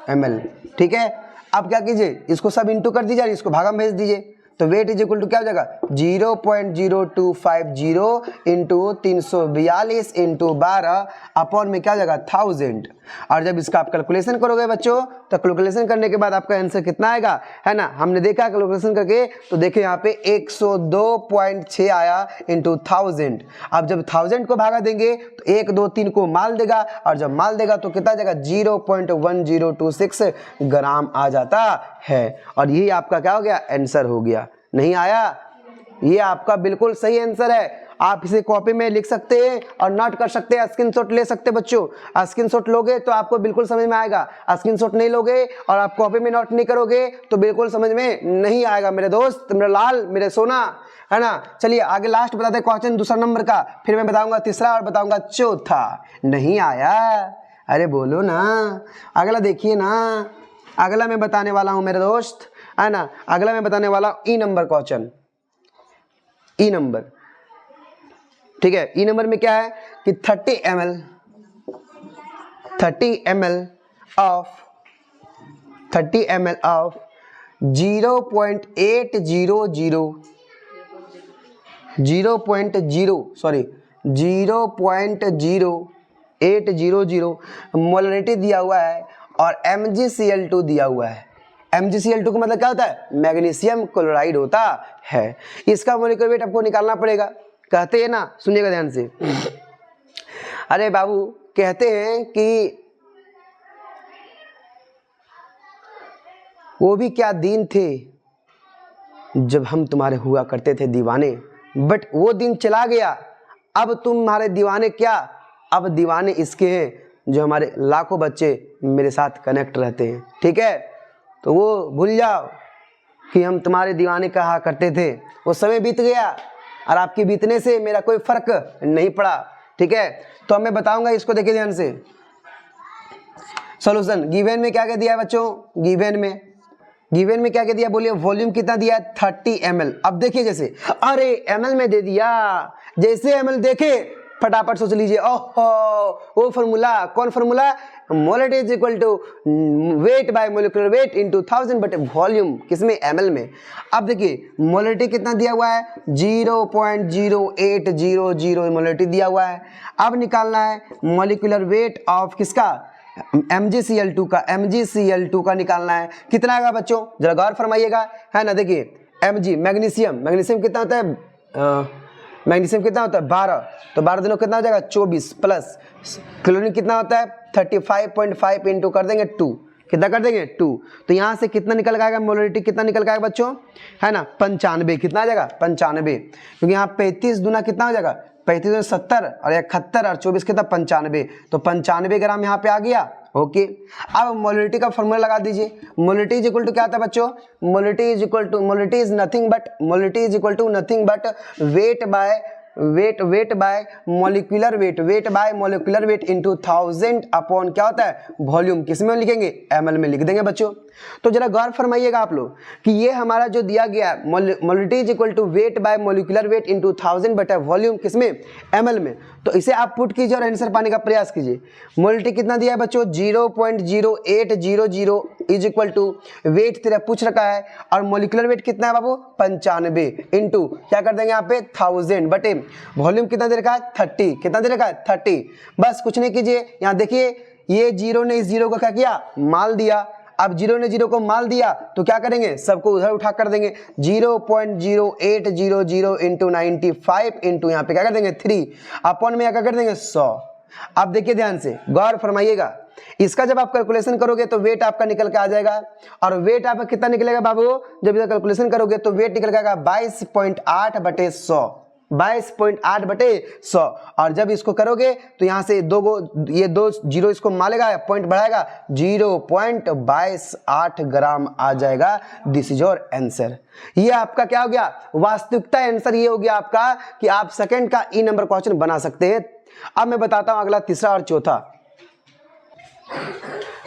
ml। ठीक है, अब क्या कीजिए, इसको सब इंटू कर दीजिए, इसको भागा में भेज दीजिए, तो वेट इज इक्वल टू क्या हो जाएगा 0.0250 इंटू 342 इंटू 12 अपॉन में क्या हो जाएगा 1000। और जब इसका आप कैलकुलेशन करोगे बच्चों, तो कैलकुलेशन करने के बाद आपका आंसर कितना आएगा, है ना, हमने देखा कैलकुलेशन करके, तो देखिए यहाँ पे 102.6 आया इंटू 1000। अब जब 1000 को भागा देंगे तो 1 2 3 को माल देगा, और जब माल देगा तो कितना जाएगा 0.1026 ग्राम आ जाता है। और यही आपका क्या हो गया आंसर हो गया। नहीं आया, ये आपका बिल्कुल सही आंसर है। आप इसे कॉपी में लिख सकते हैं और नोट कर सकते हैं, स्क्रीनशॉट ले सकते हैं बच्चों। स्क्रीनशॉट लोगे तो आपको बिल्कुल समझ में आएगा, स्क्रीनशॉट नहीं लोगे और आप कॉपी में नोट नहीं करोगे तो बिल्कुल समझ में नहीं आएगा मेरे दोस्त, मेरे लाल, मेरे सोना, है ना। चलिए आगे लास्ट बताते हैं क्वेश्चन दूसरा नंबर का, फिर मैं बताऊंगा तीसरा और बताऊंगा चौथा। नहीं आया, अरे बोलो ना, अगला देखिए ना, अगला मैं बताने वाला हूं मेरे दोस्त, है ना। अगला मैं बताने वाला ई नंबर क्वेश्चन, ई नंबर, ठीक है। ई नंबर में क्या है कि 30 ml ऑफ 0.800 मोलरिटी दिया हुआ है और MgCl2 दिया हुआ है। MgCl2 का मतलब क्या होता है, मैग्नीशियम क्लोराइड होता है। इसका मॉलिक्यूलर वेट आपको निकालना पड़ेगा। कहते हैं ना, सुनिएगा ध्यान से, अरे बाबू कहते हैं कि वो भी क्या दिन थे जब हम तुम्हारे हुआ करते थे दीवाने, बट वो दिन चला गया, अब तुम्हारे दीवाने क्या, अब दीवाने इसके हैं जो हमारे लाखों बच्चे मेरे साथ कनेक्ट रहते हैं। ठीक है, तो वो भूल जाओ कि हम तुम्हारे दीवाने कहा करते थे, वो समय बीत गया और आपके बीतने से मेरा कोई फर्क नहीं पड़ा। ठीक है, तो मैं बताऊंगा इसको, देखिए ध्यान से। सॉल्यूशन गिवन में क्या क्या दिया है बच्चों, गिवन में क्या क्या दिया बोलिए, वॉल्यूम कितना दिया है 30 ml। अब देखिए जैसे, अरे ml में दे दिया, जैसे ml देखे फटाफट सोच लीजिए, ओहो वो फॉर्मूला, कौन formula, molarity is equal to weight by molecular weight into 1000 बट वॉल्यूम किसमें ml में। अब देखिए मोलरिटी कितना दिया हुआ है 0.0800 मोलरिटी दिया हुआ है। अब निकालना है मॉलिक्यूलर वेट ऑफ किसका, MgCl2 का, MgCl2 का निकालना है। कितना आएगा बच्चों, जरा गौर फरमाइएगा, है ना। देखिए Mg मैग्नीशियम कितना होता है, मैग्नीशियम कितना होता है 12, तो 12 दिनों कितना हो जाएगा 24 प्लस क्लोरीन कितना होता है 35.5 इंटू कर देंगे 2, कितना कर देंगे 2, तो यहाँ से कितना निकल आएगा मोलरिटी, कितना निकल आएगा बच्चों, है ना 95, कितना आ जाएगा 95, क्योंकि यहाँ 35 दूना कितना हो जाएगा 35 70 और 71 और 24 कितना 95, तो 95 ग्राम यहाँ पे आ गया। ओके, अब मोलरिटी का फॉर्मूला लगा दीजिए। मोलरिटी इज इक्वल टू क्या था बच्चों, molarity is equal to, molarity is nothing but weight by weight by molecular weight into 1000 upon क्या होता है वॉल्यूम, किसमें लिखेंगे ml में लिख देंगे बच्चों। तो जरा गौर फरमाइएगा आप लोग कि ये हमारा जो दिया गया है molality is equal to weight by molecular weight into 1000 बटा वॉल्यूम किसमें ml में। तो इसे आप पुट कीजिए और आंसर पाने का प्रयास कीजिए। मोलिटी कितना दिया है बच्चों 0.0800 इज इक्वल टू वेट तेरा पूछ रखा है और मॉलिक्यूलर वेट कितना है बाबू 95 इंटू क्या कर देंगे यहाँ पे 1000 बटे वॉल्यूम कितना दे रखा है 30, कितना दे रखा है 30। बस कुछ नहीं कीजिए, यहाँ देखिए ये जीरो ने इस जीरो को क्या किया माल दिया। अब जीरो ने जीरो को माल दिया तो क्या करेंगे सबको उधर उठा कर देंगे 0.0800 इंटू 95 इंटू यहाँ पे क्या कर देंगे 3 अपॉन में क्या कर देंगे 100। अब देखिए ध्यान से गौर फरमाइएगा, इसका जब आप कैलकुलेशन करोगे तो वेट आपका निकल के आ जाएगा और वेट आपका कितना निकलेगा बाबू, जब इसका कैलकुलेशन करोगे तो वेट निकल जाएगा 22.8 बटे 100, 22.8 बटे 100। और जब इसको करोगे तो यहां से ये दो जीरो इसको मालेगा, पॉइंट बढ़ाएगा 0.28 ग्राम आ जाएगा। This is your answer. ये आपका क्या हो गया वास्तविकता आंसर ये हो गया आपका कि आप सेकंड का ई नंबर क्वेश्चन बना सकते हैं। अब मैं बताता हूं अगला तीसरा और चौथा।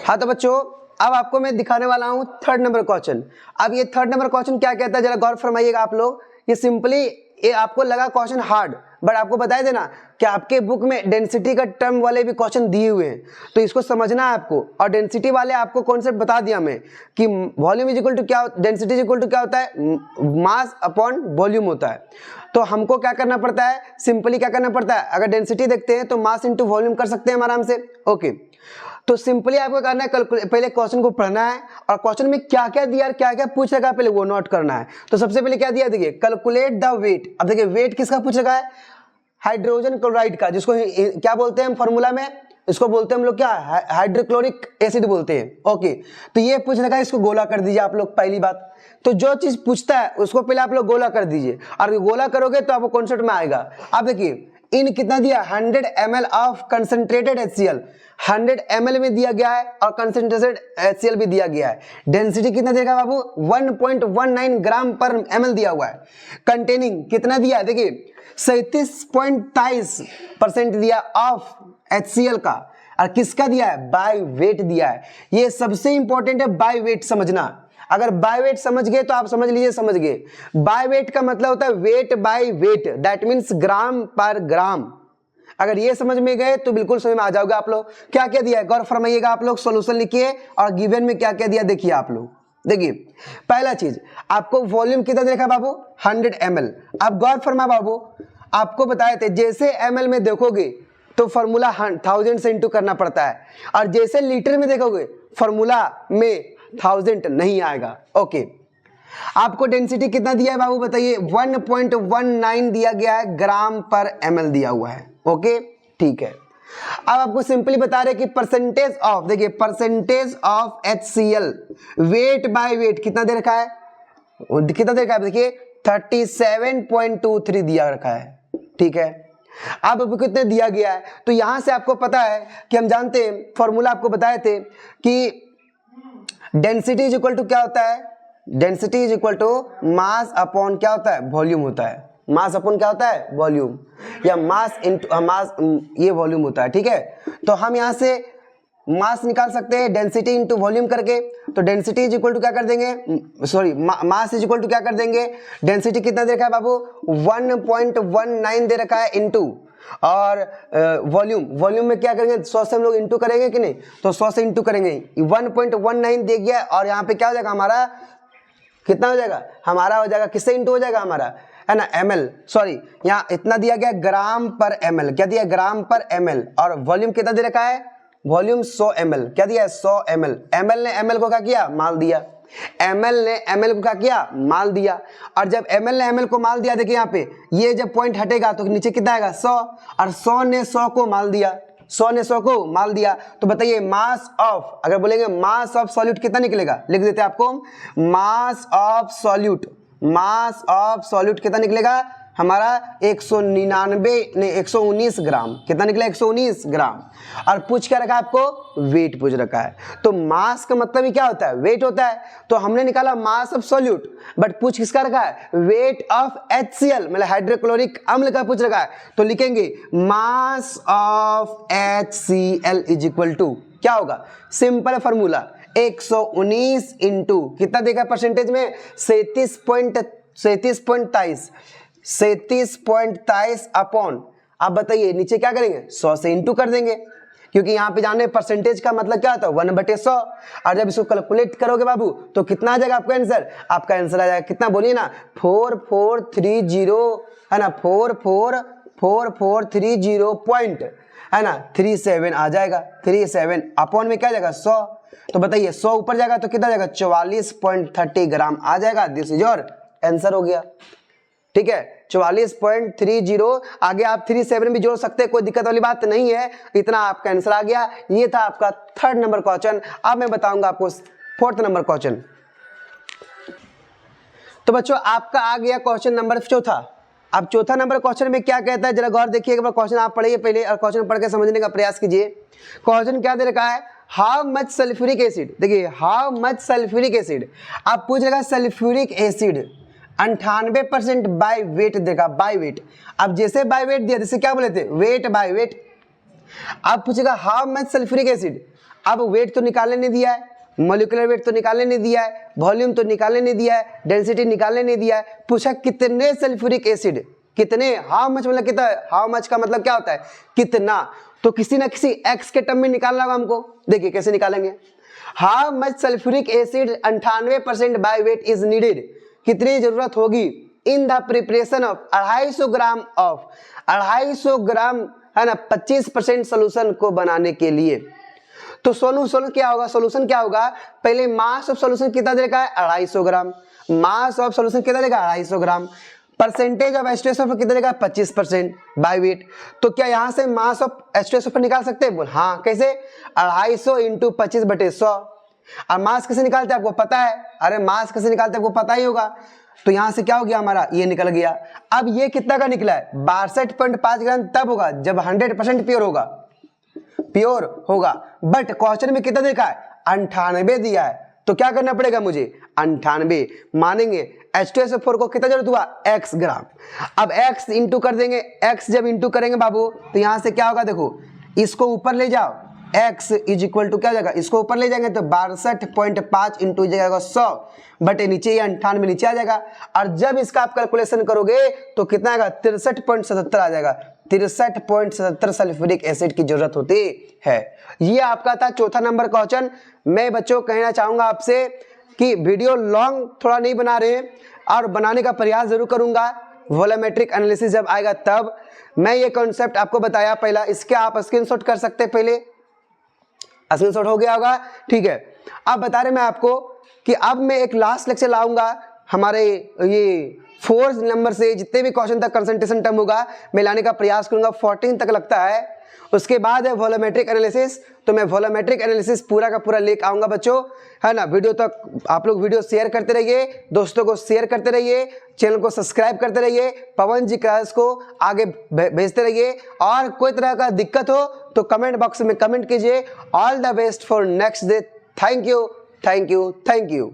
हाँ तो बच्चों अब आपको मैं दिखाने वाला हूं थर्ड नंबर क्वेश्चन। अब ये थर्ड नंबर क्वेश्चन क्या कहता है जरा गौर फरमाइएगा आप लोग। ये सिंपली ये आपको लगा क्वेश्चन हार्ड, बट आपको बताया देना कि आपके बुक में डेंसिटी का टर्म वाले भी क्वेश्चन दिए हुए हैं तो इसको समझना है आपको। और डेंसिटी वाले आपको कॉन्सेप्ट बता दिया मैं कि वॉल्यूम इज इक्वल टू क्या, डेंसिटी इज इक्वल टू क्या होता है मास अपॉन वॉल्यूम होता है। तो हमको क्या करना पड़ता है सिंपली क्या करना पड़ता है, अगर डेंसिटी देखते हैं तो मास इंटू वॉल्यूम कर सकते हैं आराम से। ओके तो सिंपली आपको करना है पहले क्वेश्चन को पढ़ना है और क्वेश्चन में क्या क्या दिया क्या क्या पूछ रखा है पहले वो नोट करना है। तो सबसे पहले क्या दिया देखिए कैलकुलेट द वेट। अब देखिए वेट किसका पूछ रखा है हाइड्रोजन क्लोराइड का, जिसको क्या बोलते हैं हम फॉर्मूला में, इसको बोलते हैं हम लोग क्या हाइड्रोक्लोरिक एसिड बोलते हैं। ओके तो ये पूछ रखा है, इसको गोला कर दीजिए आप लोग। पहली बात तो जो चीज पूछता है उसको पहले आप लोग गोला कर दीजिए और गोला करोगे तो आपको कॉन्सेप्ट में आएगा। अब देखिए इन कितना दिया 100 ml of concentrated HCl, 100 ml में दिया गया है और कंसंट्रेटेड HCl भी दिया गया है। डेंसिटी कितना देगा बाबू 1.19 ग्राम पर ml दिया हुआ है। कंटेनिंग कितना दिया है देखिए 37.23% दिया ऑफ HCl का और किसका दिया है बाय वेट दिया है। ये सबसे इंपॉर्टेंट है बाय वेट समझना। अगर बाय वेट समझ गए तो आप समझ लीजिए समझ गए। बाय वेट का मतलब होता है weight by weight, that means gram per gram. अगर ये समझ में गए तो बिल्कुल समझ में आ जाओगे आप लोग। क्या क्या दिया है गौर फरमाइएगा आप लोग, सॉल्यूशन लिखिए और गिवन में क्या क्या दिया देखिए आप लोग। देखिए पहला चीज आपको वॉल्यूम कितना देखा बाबू 100 ml। आप गौर फरमा बाबू आपको बताए थे जैसे ml में देखोगे तो फॉर्मूला 1000 से इंटू करना पड़ता है और जैसे लीटर में देखोगे फॉर्मूला में 1000 नहीं आएगा। ओके आपको डेंसिटी कितना दिया है बाबू बताइए 1.19 दिया गया है ग्राम पर ml दिया हुआ है। ओके ठीक है। अब आपको सिंपली बता रहे कि परसेंटेज ऑफ, देखिए percentage of HCl wait by wait कितना दे रखा है, कितना दे रखा है देखिए 37.23 दिया रखा है। ठीक है अब कितने दिया गया है तो यहां से आपको पता है कि हम जानते हैं फॉर्मूला आपको बताए थे कि डेंसिटी इज इक्वल टू क्या होता है, density is equal to mass upon क्या होता है वॉल्यूम होता है। मास अपॉन क्या होता है वॉल्यूम या मास इनटू मास ये वॉल्यूम होता है। ठीक है तो हम यहां से मास निकाल सकते हैं डेंसिटी इनटू वॉल्यूम करके। तो डेंसिटी इज इक्वल टू क्या कर देंगे sorry mass is equal to क्या कर देंगे, डेंसिटी कितना दे रखा है बाबू 1.19 दे रखा है इनटू और वॉल्यूम में क्या करेंगे 100 से हम लोग इंटू करेंगे कि नहीं, तो 100 से इंटू करेंगे 1.19 दे गया और यहाँ पे क्या हो जाएगा हमारा कितना हो जाएगा हमारा हो जाएगा किससे इंटू हो जाएगा हमारा है ना ml, सॉरी यहाँ इतना दिया गया ग्राम पर ml, क्या दिया ग्राम पर ml और वॉल्यूम कितना दे रखा है वॉल्यूम 100 ml, क्या दिया है 100 ml। ml ने ml को क्या किया माल दिया, ml ने ml को क्या किया माल दिया और जब ml ने ml को माल दिया देखिए यहाँ पे ये जब पॉइंट हटेगा तो नीचे कितना आएगा 100 और 100 ने 100 को माल दिया, 100 ने 100 को माल दिया। तो बताइए मास ऑफ, अगर बोलेंगे मास ऑफ सॉल्यूट कितना निकलेगा लिख देते हैं आपको mass of solute, mass of solute कितना निकलेगा हमारा 119 ग्राम। कितना निकला? 119 ग्राम। और पूछ क्या रखा आपको? वेट पूछ रखा है। तो मास का मतलब ही क्या होता है? वेट होता है। तो हमने निकाला मास ऑफ सॉल्यूट, बट पूछ किसका रखा है? वेट ऑफ HCl मतलब हाइड्रोक्लोरिक अम्ल का पूछ रखा है। तो लिखेंगे mass of HCl is equal to क्या होगा? सिंपल फॉर्मूला 119 इंटू कितना देखा परसेंटेज में? 37.23 अपॉन, आप बताइए नीचे क्या करेंगे? 100 से इंटू कर देंगे, क्योंकि यहाँ पे जाने परसेंटेज का मतलब क्या होता है? 1/100। और जब इसको कैलकुलेट करोगे बाबू तो कितना आ जाएगा आपका आंसर? आपका आंसर आ जाएगा कितना? बोलिए ना, 4430 है ना, 4430 पॉइंट है ना 37 आ जाएगा। 37 अपॉन में क्या जाएगा? 100। तो बताइए 100 ऊपर जाएगा तो कितना जाएगा? 44.30 ग्राम आ जाएगा। दिस इज योर आंसर हो गया। ठीक है, 44.30। आगे आप 37 भी जोड़ सकते हैं, कोई दिक्कत वाली बात नहीं है। इतना आपका आंसर आ गया। ये था आपका 3rd नंबर क्वेश्चन। अब मैं बताऊंगा आपको 4th नंबर क्वेश्चन। तो बच्चों आपका आ गया क्वेश्चन नंबर 4। अब 4था नंबर क्वेश्चन में क्या कहता है, जरा गौर देखिए। क्वेश्चन आप पढ़िए पहले और क्वेश्चन पढ़ के समझने का प्रयास कीजिए। क्वेश्चन क्या दे रखा है? How much sulphuric acid. देखिए हाउ मच सल्फ्यूरिक एसिड, आप पूछ रखा सल्फ्यूरिक एसिड 98% बाय वेट देखा, बाय वेट। अब जैसे बाय वेट दिया, जैसे क्या बोले थे? Wait by wait. अब पूछेगा हाउ मच सल्फ्यूरिक एसिड। अब वेट तो निकालने नहीं दिया है, मॉलिक्यूलर वेट तो निकालने नहीं दिया है, वॉल्यूम तो निकालने नहीं दिया है, डेंसिटी निकालने नहीं दिया है। पूछा कितने सल्फ्यूरिक एसिड, कितने, हाउ मच मतलब कितना, हाउ मच का मतलब क्या होता है? कितना। तो किसी ना किसी एक्स के टर्म में निकालना होगा हमको। देखिए कैसे निकालेंगे। How much sulphuric acid 98% by weight is needed, कितनी जरूरत होगी in the preparation of 250 gram of 250 ग्राम है ना 25% सोल्यूशन को बनाने के लिए। तो सोल्यूशन क्या होगा? सोल्यूशन क्या होगा? पहले मास ऑफ सोल्यूशन कितना देगा? 250 ग्राम। मास ऑफ सोल्यूशन कितना देगा? 250 ग्राम। परसेंटेज ऑफ H2SO कितना देगा? 25% बाय वेट। तो क्या यहां से मास ऑफ H2SO निकाल सकते हैं? बोल हाँ। कैसे? 250 इंटू 25/100। और मास कैसे निकालते हैं आपको पता है? अरे मास कैसे निकालते हैं आपको पता ही होगा। तो यहां से क्या हो गया हमारा? ये निकल गया। अब ये कितना का निकला है? 62.5 ग्राम तब होगा जब 100% प्योर होगा, प्योर होगा। बट क्वेश्चन में कितना देखा है? 98 दिया है। तो क्या करना पड़ेगा मुझे? 98 मानेंगे। H2SO4 को कितना जरूरत हुआ? x ग्राम। अब x इंटू कर देंगे। x जब इंटू करेंगे बाबू तो यहां से क्या होगा? देखो इसको ऊपर ले जाओ, x इज इक्वल टू क्या जाएगा? इसको ऊपर ले जाएंगे तो 62.5 इंटू जाएगा 100 बटे नीचे ये 98 नीचे आ जाएगा। और जब इसका आप कैलकुलेशन करोगे तो कितना आएगा? 63.77 आ जाएगा। 63.77 सल्फ्यूरिक एसिड की जरूरत होती है। ये आपका था 4था नंबर क्वेश्चन। मैं बच्चों कहना चाहूंगा आपसे कि वीडियो लॉन्ग थोड़ा नहीं बना रहे और बनाने का प्रयास जरूर करूंगा। वॉल्यूमेट्रिक एनालिसिस जब आएगा तब मैं ये कॉन्सेप्ट आपको बताया पहला, इसके आप स्क्रीनशॉट कर सकते हैं। पहले स्क्रीनशॉट हो गया होगा, ठीक है। अब बता रहे मैं आपको कि अब मैं एक लास्ट लेक्चर लाऊंगा हमारे ये 4 नंबर से जितने भी क्वेश्चन तक कंसंट्रेशन टर्म होगा मैं लाने का प्रयास करूंगा। 14 तक लगता है। उसके बाद है वॉल्यूमेट्रिक एनालिसिस। तो मैं वॉल्यूमेट्रिक एनालिसिस पूरा का पूरा लेकर आऊंगा बच्चों, है ना। वीडियो तक आप लोग वीडियो शेयर करते रहिए, दोस्तों को शेयर करते रहिए, चैनल को सब्सक्राइब करते रहिए, पवन जी क्लास को आगे भेजते रहिए। और कोई तरह का दिक्कत हो तो कमेंट बॉक्स में कमेंट कीजिए। All the best for next day. Thank you, thank you, thank you.